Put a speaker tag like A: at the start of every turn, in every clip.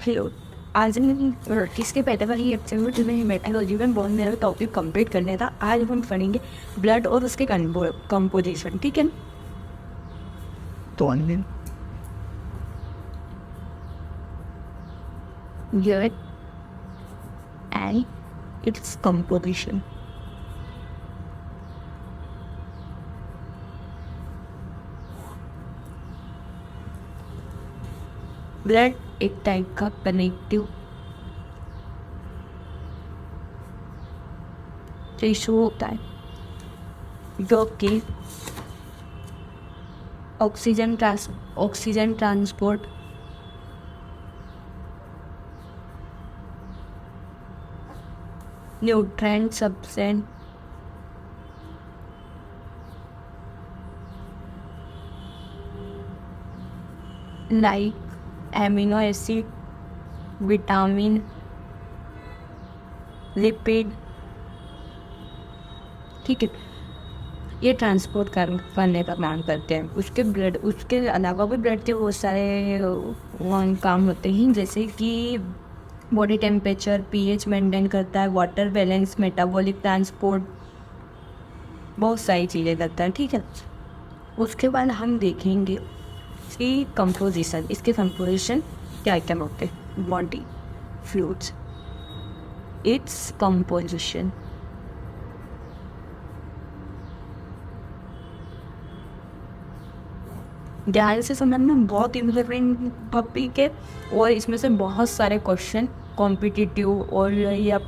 A: Hello. आज हम इसके पहले वाली एपिसोड में मेटालॉजी में बहुत मेरा टॉपिक कंप्लीट करने था। आज हम पढ़ेंगे ब्लड और उसके कंपोजिशन। ठीक है,
B: तो Anil
A: blood and its composition. Blood एक टाइप का कनेक्टिव टिश्यू होता है जो कि oxygen transport, nutrient substance, like amino acid, vitamin, lipid, ठीक है, ये ट्रांसपोर्ट करने का काम करते हैं। उसके अलावा भी ब्लड के बहुत सारे काम होते हैं, जैसे कि बॉडी टेम्परेचर, पीएच मेंटेन करता है, वाटर बैलेंस, मेटाबॉलिक ट्रांसपोर्ट, बहुत सारी चीज़ें करता है। ठीक है, उसके बाद हम देखेंगे कि कंपोजिशन, इसके कंपोजिशन क्या क्या होते हैं। Body fluids, its composition. ध्यान से समझना, बहुत इम्पोर्टेंट टॉपिक है और इसमें से बहुत सारे क्वेश्चन कॉम्पिटिटिव और या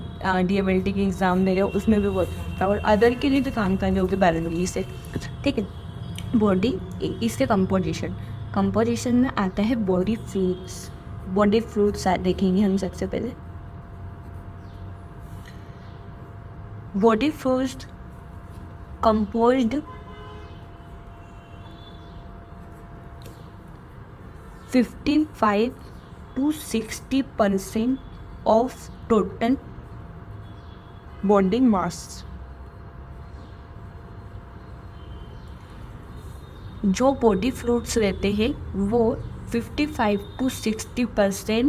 A: डीएमएलटी के एग्ज़ाम दे रहे हो उसमें भी बहुत होता है, और अदर के लिए भी काम करने होगी बायोलॉजी से। ठीक है, बॉडी, इसके कंपोजिशन में आता है बॉडी फ्लूइड्स देखेंगे हम सबसे पहले। Body fluids composed 55 to 60% of total body mass। जो बॉडी फ्लूइड्स रहते हैं वो 55 to 60%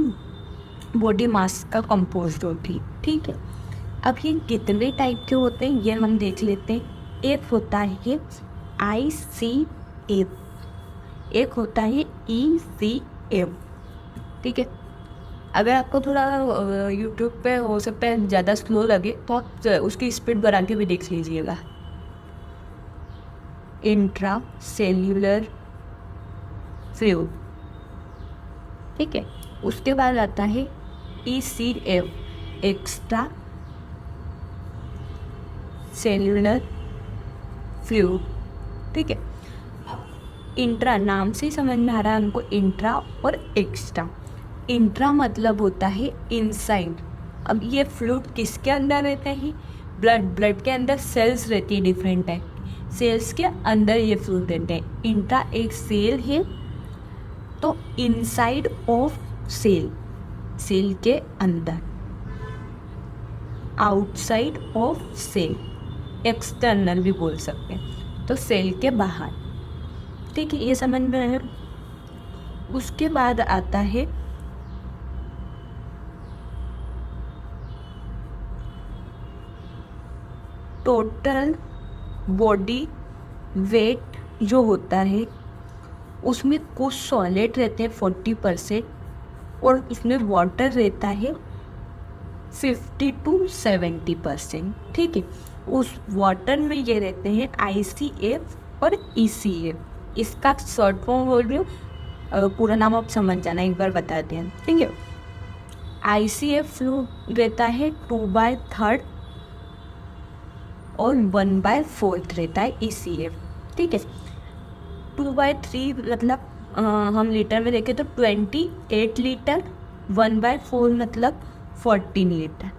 A: बॉडी मास का कंपोज्ड होती है। ठीक है, अब ये कितने टाइप के होते हैं ये हम देख लेते हैं। एक होता है ICF, एक होता है ECF। ठीक है, अगर आपको थोड़ा यूट्यूब पे हो सकता है ज़्यादा स्लो लगे तो आप उसकी स्पीड बढ़ा के भी देख लीजिएगा। इंट्रा सेल्यूलर फ्लूइड, ठीक है। उसके बाद आता है ECF, एक्स्ट्रा सेल्यूलर फ्लूइड। ठीक है, इंट्रा नाम से समझ में आ रहा है हमको, इंट्रा और एक्स्ट्रा। इंट्रा मतलब होता है इनसाइड। अब ये फ्लूइड किसके अंदर रहता है? ब्लड के अंदर सेल्स रहती है डिफरेंट टाइप, सेल्स के अंदर ये फ्लूइड रहते हैं। इंट्रा एक सेल है तो इनसाइड ऑफ सेल के अंदर, आउटसाइड ऑफ सेल, एक्सटर्नल भी बोल सकते हैं, तो सेल के बाहर। ठीक है, ये समझ में आया। उसके बाद आता है टोटल बॉडी वेट जो होता है उसमें कुछ सॉलिड रहते हैं 40% और उसमें वाटर रहता है 50 to 70%। ठीक है, उस वाटर में ये रहते हैं ICF और ECF। इसका शॉर्ट फॉर्म बोल रही हूँ, पूरा नाम आप समझ जाना, एक बार बताते हैं। ठीक है, ICF फ्लूइड रहता है 2/3 और 1/4 रहता है ECF। ठीक है, 2/3 मतलब हम लीटर में देखें तो 28 लीटर, 1/4 मतलब 14 लीटर।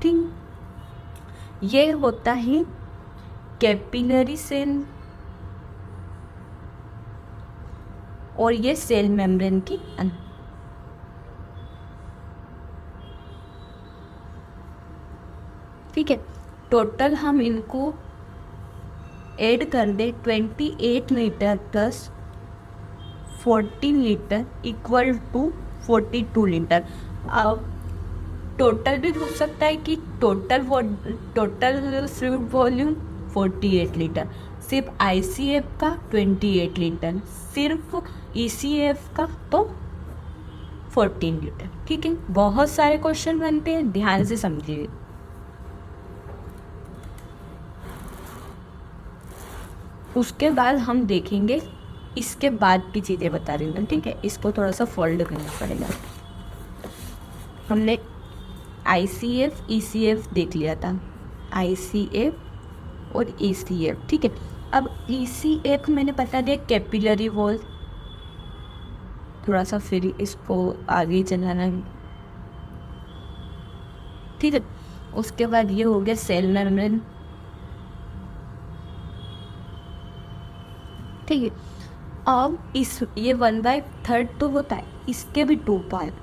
A: ठीक, ये होता है कैपिलरी सेल और ये सेल मेम्ब्रेन की अंदर। ठीक है, टोटल हम इनको ऐड कर दें 28 litre plus 14 litre equal to 42 litre. अब टोटल भी हो सकता है कि टोटल फ्लूइड वॉल्यूम 48 लीटर, सिर्फ आईसीएफ का 28 लीटर, सिर्फ ईसीएफ का तो 14 लीटर। ठीक है, बहुत सारे क्वेश्चन बनते हैं, ध्यान से समझिए। उसके बाद हम देखेंगे इसके बाद की चीज़ें बता रही हूँ, ठीक है। इसको थोड़ा सा फोल्ड करना पड़ेगा। हमने आईसीएफ ईसीएफ देख लिया था, आईसीएफ और ईसीएफ, ठीक है। अब ईसीएफ मैंने बता दिया कैपिलरी वॉल, थोड़ा सा फिर इसको आगे चलाना है, ठीक है। उसके बाद ये हो गया सेल मेम्ब्रेन, ठीक है। अब इस ये 1/3 तो होता है, इसके भी 2 पार्ट,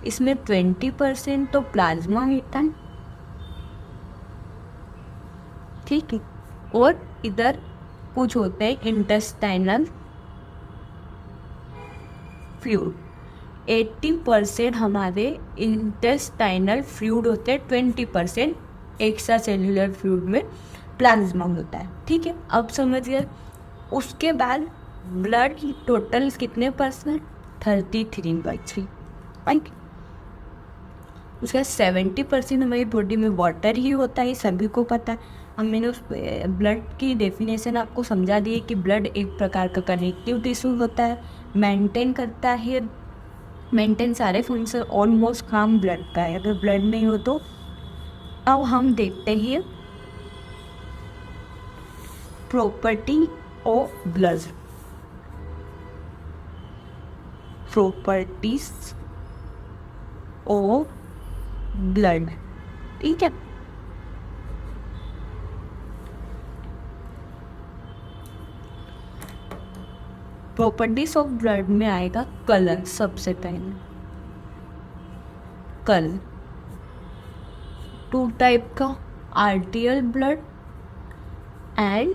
A: इसमें 20% तो प्लाज्मा होता है, ठीक है। और इधर कुछ होते हैं इंटेस्टाइनल फ्लूइड, 80% हमारे इंटेस्टाइनल फ्लूइड होते हैं, 20% एक्स्ट्रा सेल्यूलर फ्लूइड में प्लाज्मा होता है, ठीक है। अब समझिए उसके बाद ब्लड टोटल कितने परसेंट, 33/3, राइट। उसका 70% हमारी बॉडी में वाटर ही होता है, सभी को पता है। अब मैंने उस ब्लड की डेफिनेशन आपको समझा दी है कि ब्लड एक प्रकार का कनेक्टिव टिश्यू होता है, मेंटेन करता है, मेंटेन सारे फंक्शन ऑलमोस्ट काम ब्लड का है, अगर ब्लड नहीं हो तो। अब हम देखते हैं property of blood, properties of blood, ठीक है। प्रॉपर्टीज ऑफ ब्लड में आएगा कलर, सबसे पहले कलर, 2 टाइप का, आर्टियल ब्लड एंड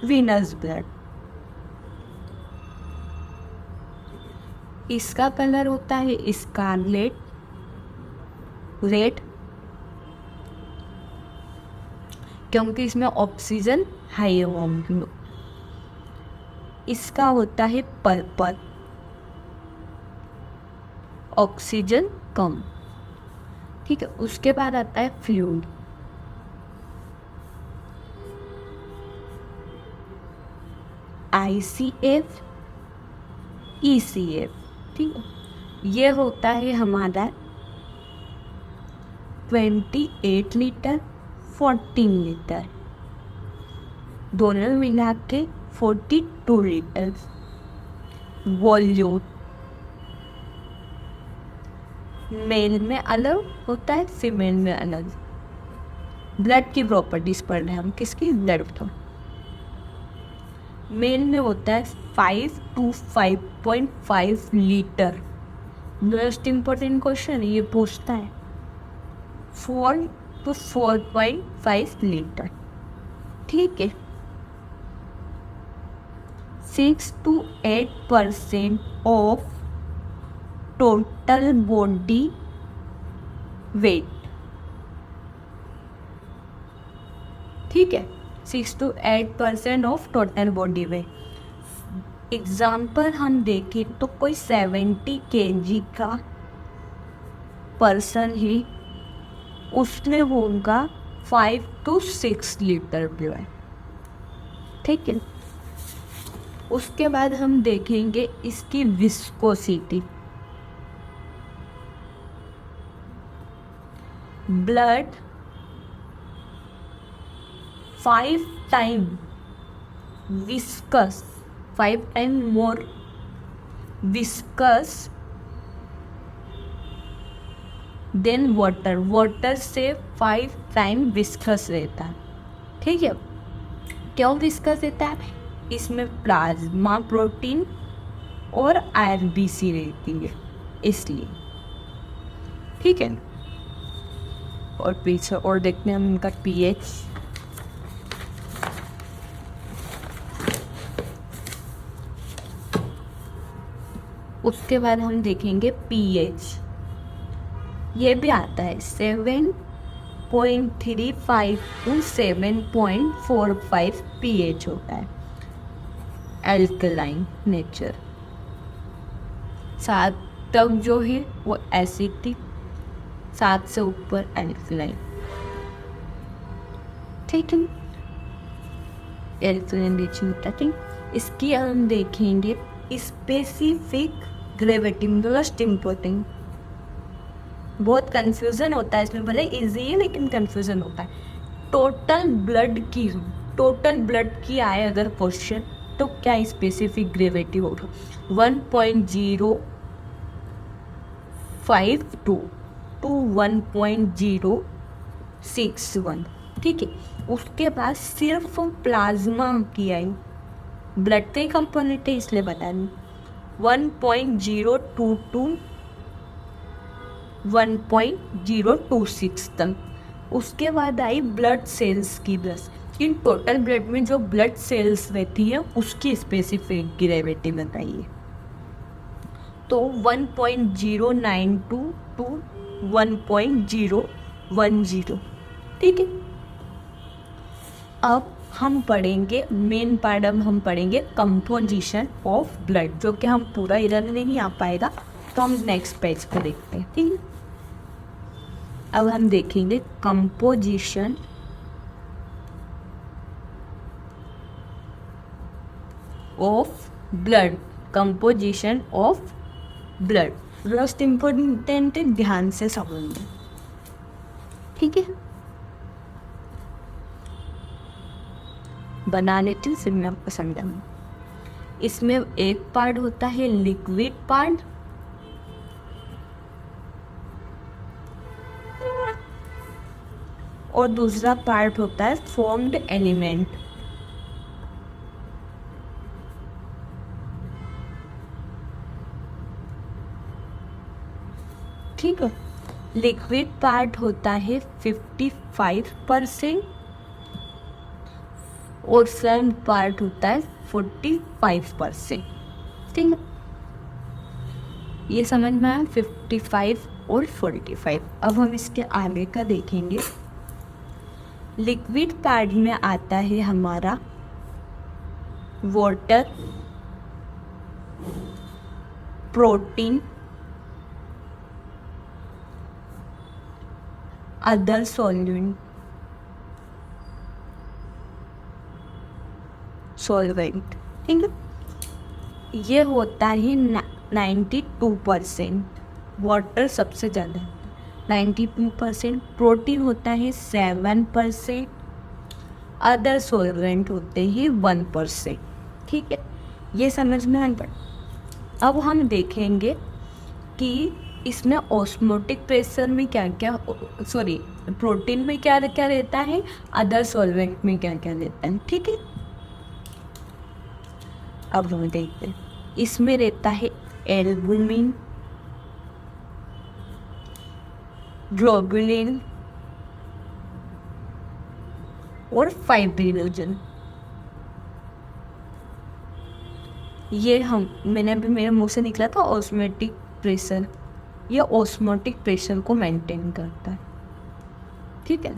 A: वीनस ब्लड। इसका कलर होता है स्कारलेट रेड, क्योंकि इसमें ऑक्सीजन हाई होगी। इसका होता है पर्पल, ऑक्सीजन कम, ठीक है। उसके बाद आता है फ्लूइड, आईसीएफ ईसीएफ, ठीक है। ये होता है हमारा 28 लीटर 14 लीटर, दोनों मिला के 42 लीटर वॉल्यूम। मेल में अलग होता है, फीमेल में अलग। ब्लड की प्रॉपर्टीज पढ़ रहे हैं हम, किसकी, ब्लड को। मेल में होता है 5 to 5.5 litre. Most important question ये पूछता है, 4 to 4.5 लीटर, ठीक है। 6 to 8% of total body weight, ठीक है। 6 to 8% of total body weight. Example हम देखें तो कोई 70 kg का पर्सन ही, उसमें होगा 5 to 6 लीटर ब्लड, ठीक है। उसके बाद हम देखेंगे इसकी viscosity. Blood 5 time viscous, 5 time more viscous than water, water से 5 टाइम विस्कस रहता है, ठीक है। क्यों विस्कस रहता है, इसमें प्लाज्मा प्रोटीन और आरबीसी रहती है, इसलिए, ठीक है। और पीछे और देखते हैं हम इनका पीएच। उसके बाद हम देखेंगे पीएच, ये भी आता है 7.35 टू 7.45 पीएच होता है, एल्कलाइन नेचर। 7 तक जो है वो एसिडिक, 7 से ऊपर एल्कलाइन। ठीक है, एल्कलाइन नेचर होता है। ठीक, इसकी हम देखेंगे स्पेसिफिक ग्रेविटी, मोस्ट इम्पोर्टेंट। बहुत कंफ्यूजन होता है इसमें, भले इजी है लेकिन कंफ्यूजन होता है। टोटल ब्लड की आए अगर क्वेश्चन, तो क्या स्पेसिफिक ग्रेविटी होगा 1.052 टू 1.061। ठीक है, उसके बाद सिर्फ प्लाज्मा की आई, ब्लड का ही कंपोनेंट है इसलिए बता रही, 1.022 1.026 तक। उसके बाद आई ब्लड सेल्स की बस, इन टोटल ब्लड में जो ब्लड सेल्स रहती है उसकी स्पेसिफिक ग्रेविटी बताइए। तो 1.092 टू 1.010। ठीक है, अब हम पढ़ेंगे मेन पार्ट, अब हम पढ़ेंगे कंपोजिशन ऑफ ब्लड, जो कि हम पूरा इधर नहीं आ पाएगा, तो हम नेक्स्ट पेज पे देखते हैं। ठीक है, अब हम देखेंगे composition of blood, composition of blood most important है, ध्यान से समझना। ठीक है, बना लेती हूँ फिर मैं आपको समझाऊंगी। इसमें एक पार्ट होता है लिक्विड पार्ट, और दूसरा पार्ट होता है फॉर्म्ड एलिमेंट। ठीक है, लिक्विड पार्ट होता है 55% और फॉर्म्ड पार्ट होता है 45%। ठीक है, ये समझ में आया, 55 और 45। अब हम इसके आगे का देखेंगे। लिक्विड पार्ट में आता है हमारा वाटर, प्रोटीन, अदर सॉल्वेंट, ठीक है, ये होता है 92%, वाटर सबसे ज़्यादा 92%, प्रोटीन होता है 7%, अदर सॉल्वेंट होते हैं 1%। ठीक है, ये समझ में आन पड़। अब हम देखेंगे कि इसमें ऑस्मोटिक प्रेशर में क्या क्या, प्रोटीन में क्या क्या रहता है, अदर सॉल्वेंट में क्या क्या रहता है। ठीक है, अब हम देखते हैं, इसमें रहता है एल्बुमिन, ग्लोबुलिन और फाइब्रिनोजन। ये मैंने अभी मेरे मुंह से निकला था ऑस्मोटिक प्रेशर, ये ऑस्मोटिक प्रेशर को मेंटेन करता है। ठीक है,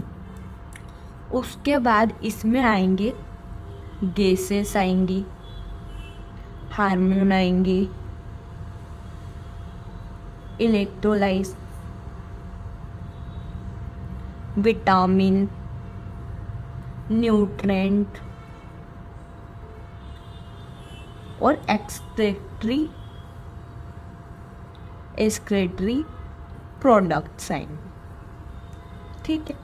A: उसके बाद इसमें आएंगे गैसेस आएंगी, हार्मोन आएंगे, इलेक्ट्रोलाइट्स, विटामिन, न्यूट्रेंट और एक्सक्रेटरी प्रोडक्ट्स आएंगे। ठीक है,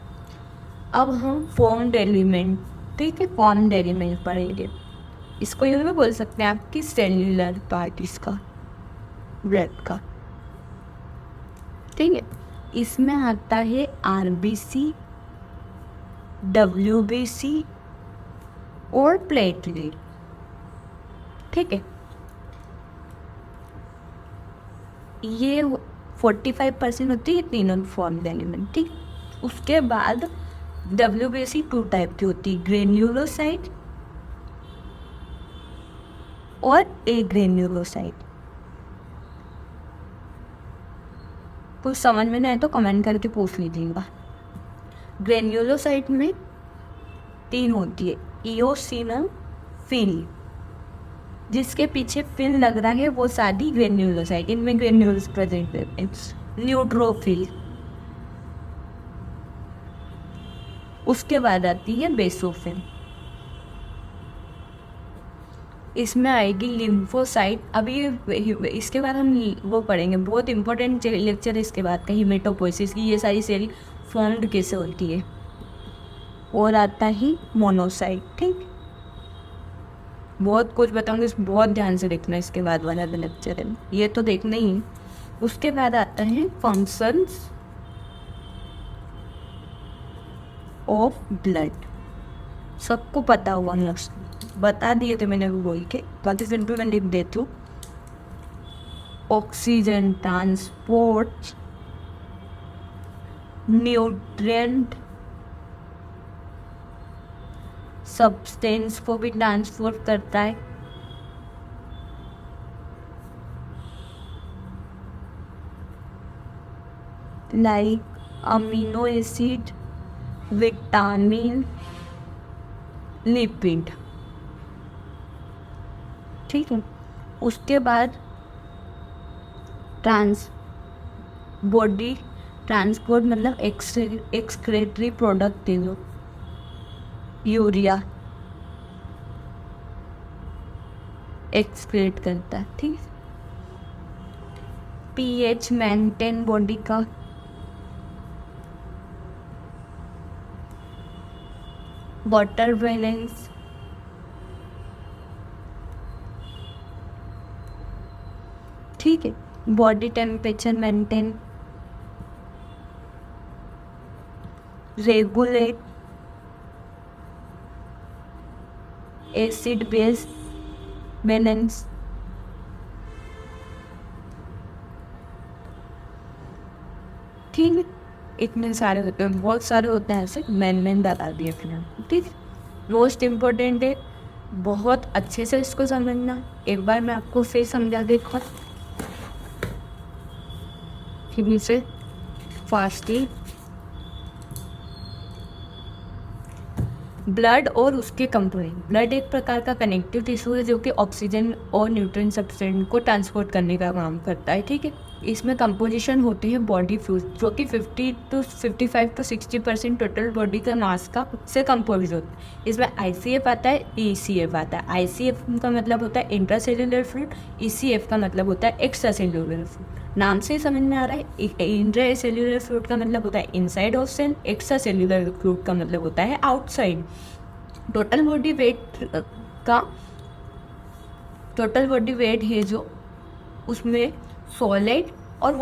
A: अब हम फॉर्म्ड एलिमेंट, ठीक है, फॉर्म्ड एलिमेंट पढ़ेंगे। इसको यूँ भी बोल सकते हैं आपकी सेल्यूलर पार्ट इसका, ब्लड का। ठीक है, इसमें आता है आरबीसी, डब्ल्यूबीसी और प्लेटलेट। ठीक है, ये 45% होती है तीनों फॉर्म्ड एलिमेंट। ठीक, उसके बाद डब्ल्यूबीसी 2 टाइप की होती है, ग्रेन्युलोसाइट और ए ग्रेन्युलोसाइट। कुछ समझ में नहीं आए तो कमेंट करके पूछ लीजिएगा। ग्रेन्युलोसाइट में 3 होती है, इओसिनोफिल, जिसके पीछे फिल लग रहा है वो सारी ग्रेन्युलोसाइट, इनमें ग्रेन्यूल्स प्रेजेंट रहते हैं। न्यूट्रोफिल, उसके बाद आती है बेसोफिल, इसमें आएगी लिम्फोसाइट। अभी इसके बाद हम वो पढ़ेंगे, बहुत इंपॉर्टेंट लेक्चर है इसके बाद का, हीमेटोपोइसिस की, ये सारी सेल फॉर्म्ड कैसे होती है। और आता ही मोनोसाइट। ठीक, बहुत कुछ बताऊंगी, बहुत ध्यान से देखना इसके बाद वाला लेक्चर है, ये तो देखना ही। उसके बाद आता है फंक्शंस ऑफ ब्लड, सबको पता हुआ नक्श बता दिए थे मैंने भी बोल के, बाकी फिर भी मैं लिख देती हूँ। ऑक्सीजन ट्रांसपोर्ट, न्यूट्रिएंट सब्सटेंस को भी ट्रांसपोर्ट करता है, like amino acid, vitamin, lipid. ठीक है, उसके बाद बॉडी ट्रांसपोर्ट मतलब एक्सक्रेटरी प्रोडक्ट दे दो, यूरिया एक्सक्रेट करता है। ठीक, पीएच मेंटेन बॉडी का, वाटर बैलेंस, ठीक है, body temperature maintain, regulate acid base balance, ठीक है। इतने सारे होते हैं, बहुत सारे होते हैं, ऐसे मैन बता दिए फिर। ठीक, मोस्ट इम्पोर्टेंट है, बहुत अच्छे से इसको समझना। एक बार मैं आपको फिर समझा देता फिर से फास्टली। ब्लड और उसके कंपोनेंट, ब्लड एक प्रकार का कनेक्टिव टिश्यू है जो कि ऑक्सीजन और न्यूट्रिएंट सब्सटेंस को ट्रांसपोर्ट करने का काम करता है। ठीक है, इसमें कंपोजिशन होती है बॉडी फ्लूइड, जो कि 55 to 60% टोटल बॉडी का मास का से कंपोज होता है। इसमें आईसीएफ आता है, ईसीएफ आता है। आईसीएफ का मतलब होता है इंट्रासेल्युलर फ्लूइड, ईसीएफ का मतलब होता है एक्स्ट्रा सेल्युलर फ्लूइड। नाम से ही समझ में आ रहा है, इंट्रा सेल्युलर फ्लूइड का मतलब होता है inside of cell, extra cellular fluid का मतलब होता है आउटसाइड। टोटल बॉडी वेट है जो, उसमें सॉलिड और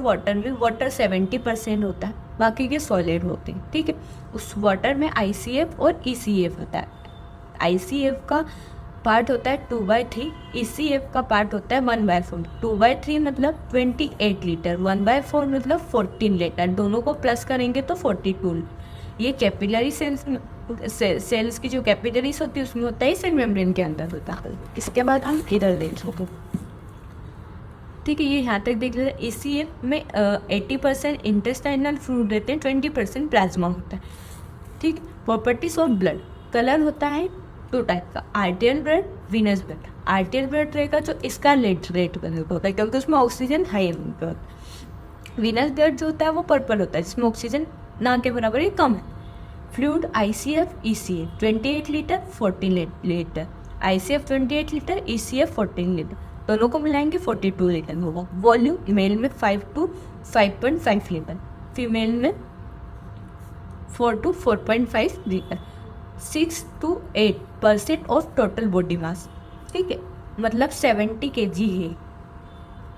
A: वाटर में वाटर 70% होता है, बाकी के सॉलिड होते हैं। ठीक है, उस वाटर में आईसीएफ और ईसीएफ होता है। आईसीएफ का पार्ट होता है 2/3, ईसीएफ का पार्ट होता है 1/4। 2/3 मतलब 28 लीटर, 1/4 मतलब 14 लीटर, दोनों को प्लस करेंगे तो 42। ये कैपिलरी सेल्स की जो कैपिलरीज होती है उसमें होता है, सेल मेम्ब्रेन के अंदर होता है। इसके बाद हम इधर देख सकते। ठीक है, ये यहाँ तक देख लेते हैं। ईसीएफ में 80% इंटेस्टाइनल फ्लूइड रहते हैं, 20% प्लाज्मा होता है। ठीक, प्रॉपर्टीज ऑफ ब्लड, कलर होता है 2 टाइप का, आर्टियल ब्लड, वीनस ब्लड। आर्टियल ब्लड रहेगा जो इसका रेड कलर का होता है क्योंकि उसमें ऑक्सीजन हाई होता है। वीनस ब्लड जो होता है वो पर्पल होता है, जिसमें ऑक्सीजन ना के बराबर ही कम है। Fluid ICF, ECF 28 litre, 14 litre. ICF 28 litre, ECF 14 litre, दोनों को मिलाएंगे 42 लीटर होगा। वॉल्यूम मेल में 5 to 5.5 लीटर, फीमेल में 4 to 4.5 litre. 6 to 8% of total body mass. ठीक है, मतलब 70 kg है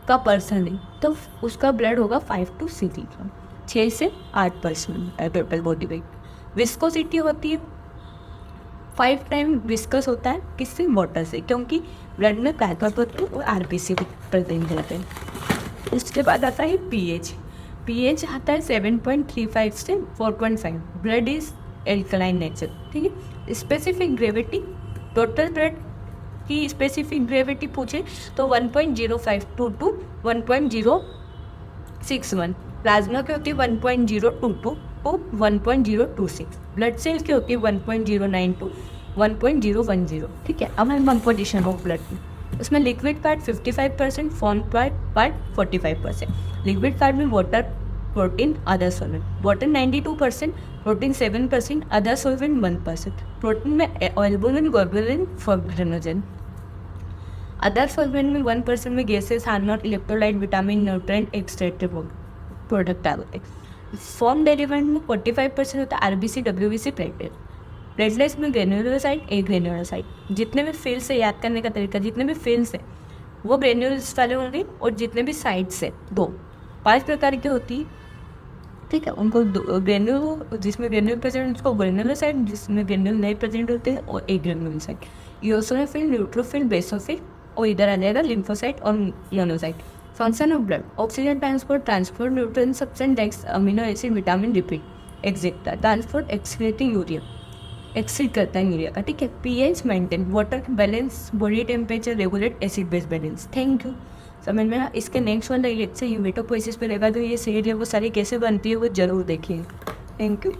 A: का पर्सन है तो उसका ब्लड होगा 5 to 6 लीटर, 6 से 8% टोटल बॉडी वेट। विस्कोसिटी होती है 5 टाइम विस्कस होता है, किससे? वाटर से, क्योंकि ब्लड में प्लाज्मा और आरबीसी प्रेजेंट रहते हैं। इसके बाद आता है पीएच। पीएच आता है 7.35 से 4.5। Blood is alkaline nature. ठीक है, स्पेसिफिक ग्रेविटी, टोटल ब्लड की स्पेसिफिक ग्रेविटी पूछे तो 1.052 to 1.0 6:1। प्लाज्मा की होती है 1.022 टू 1.026। ब्लड सेल की होती है 1.09 टू 1.010। ठीक है, अब हम कंपोजिशन ऑफ ब्लड में, उसमें liquid part 55%, form part 45%। Liquid part में water, protein, other solvent. Water 92%, protein 7%, other solvent 1%। Protein में albumin, globulin, fibrinogen. Other solvent में 1% में gases, hormone, electrolyte, vitamin, nutrient, extractive product आ गए। फॉर्म डेरिवेंट में 45% होता है आरबीसी, डब्ल्यूबीसी, प्लेटलेट। प्लेटलेट्स में ग्रेन्युलोसाइट, ए ग्रेन्युलोसाइट। जितने भी फील्ड्स है, याद करने का तरीका, जितने भी फील्ड्स है वो ग्रेन्यूल्स वाले होंगे, और जितने भी साइड्स है 5 प्रकार की होती है। ठीक है, उनको ग्रेन्यूल, जिसमें ग्रेन्यूल प्रेजेंट उसको ग्रेन्युलोसाइट, जिसमें ग्रेन्यूल नहीं प्रेजेंट होते हैं और ए ग्रेन्युलोसाइट। यूसोफिल, न्यूट्रोफिल, बेसोफिल, और इधर आ जाएगा लिम्फोसाइट और monocyte. Function of blood, oxygen transport nutrient substance, amino acid, vitamin, lipid etcetera. Transport excreting urea, exceed करता है यूरिया का। ठीक है, pH maintain, water balance, body temperature regulate, acid base balance. Thank you. समझ में ना, इसके नेक्स्ट वाला लेक्चर यूमेटोपोइसिस पे रहेगा, तो ये सेल है वो सारी कैसे बनती है वो जरूर देखिए। Thank you.